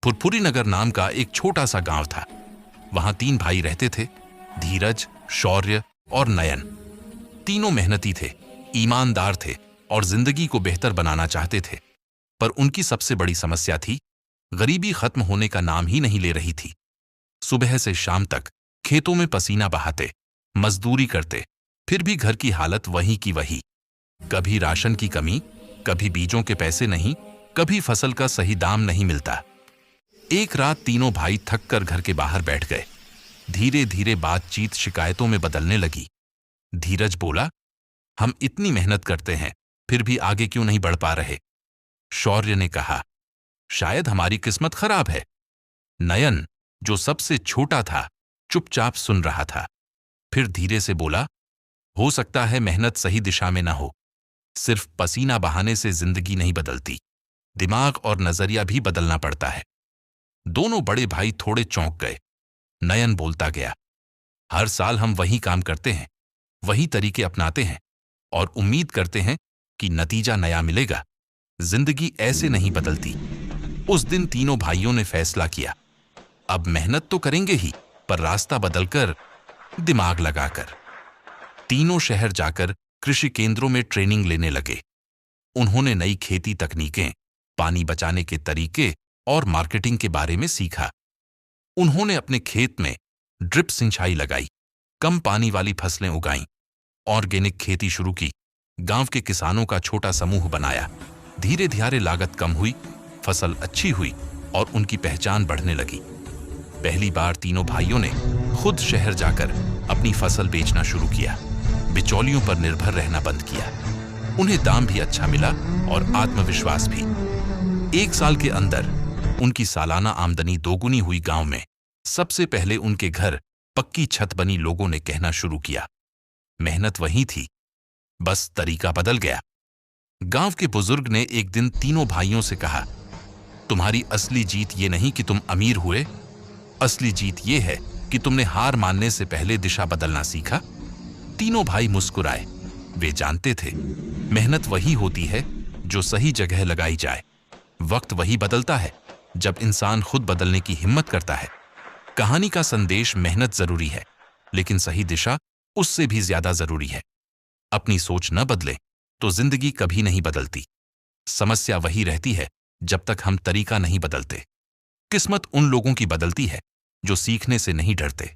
फुरफुरी नगर नाम का एक छोटा सा गांव था। वहां 3 भाई रहते थे, धीरज, शौर्य और नयन। तीनों मेहनती थे, ईमानदार थे और जिंदगी को बेहतर बनाना चाहते थे। पर उनकी सबसे बड़ी समस्या थी, गरीबी खत्म होने का नाम ही नहीं ले रही थी। सुबह से शाम तक खेतों में पसीना बहाते, मजदूरी करते, फिर भी घर की हालत वही की वही। कभी राशन की कमी, कभी बीजों के पैसे नहीं, कभी फसल का सही दाम नहीं मिलता। एक रात तीनों भाई थक कर घर के बाहर बैठ गए। धीरे धीरे बातचीत शिकायतों में बदलने लगी। धीरज बोला, हम इतनी मेहनत करते हैं, फिर भी आगे क्यों नहीं बढ़ पा रहे। शौर्य ने कहा, शायद हमारी किस्मत खराब है। नयन, जो सबसे छोटा था, चुपचाप सुन रहा था। फिर धीरे से बोला, हो सकता है मेहनत सही दिशा में न हो। सिर्फ पसीना बहाने से जिंदगी नहीं बदलती, दिमाग और नजरिया भी बदलना पड़ता है। दोनों बड़े भाई थोड़े चौंक गए। नयन बोलता गया, हर साल हम वही काम करते हैं, वही तरीके अपनाते हैं और उम्मीद करते हैं कि नतीजा नया मिलेगा। जिंदगी ऐसे नहीं बदलती। उस दिन तीनों भाइयों ने फैसला किया, अब मेहनत तो करेंगे ही, पर रास्ता बदलकर, दिमाग लगाकर। तीनों शहर जाकर कृषि केंद्रों में ट्रेनिंग लेने लगे। उन्होंने नई खेती तकनीकें, पानी बचाने के तरीके और मार्केटिंग के बारे में सीखा। उन्होंने अपने खेत में ड्रिप सिंचाई लगाई, कम पानी वाली फसलें उगाईं, ऑर्गेनिक खेती शुरू की, गांव के किसानों का छोटा समूह बनाया। धीरे धीरे लागत कम हुई, फसल अच्छी हुई और उनकी पहचान बढ़ने लगी। पहली बार तीनों भाइयों ने खुद शहर जाकर अपनी फसल बेचना शुरू किया। बिचौलियों पर निर्भर रहना बंद किया। उन्हें दाम भी अच्छा मिला और आत्मविश्वास भी। 1 साल के अंदर उनकी सालाना आमदनी दोगुनी हुई। गांव में सबसे पहले उनके घर पक्की छत बनी। लोगों ने कहना शुरू किया, मेहनत वही थी, बस तरीका बदल गया। गांव के बुजुर्ग ने एक दिन तीनों भाइयों से कहा, तुम्हारी असली जीत ये नहीं कि तुम अमीर हुए, असली जीत ये है कि तुमने हार मानने से पहले दिशा बदलना सीखा। तीनों भाई मुस्कुराए। वे जानते थे, मेहनत वही होती है जो सही जगह लगाई जाए। वक्त वही बदलता है जब इंसान खुद बदलने की हिम्मत करता है। कहानी का संदेश, मेहनत जरूरी है, लेकिन सही दिशा उससे भी ज्यादा जरूरी है। अपनी सोच न बदले तो जिंदगी कभी नहीं बदलती। समस्या वही रहती है जब तक हम तरीका नहीं बदलते। किस्मत उन लोगों की बदलती है जो सीखने से नहीं डरते।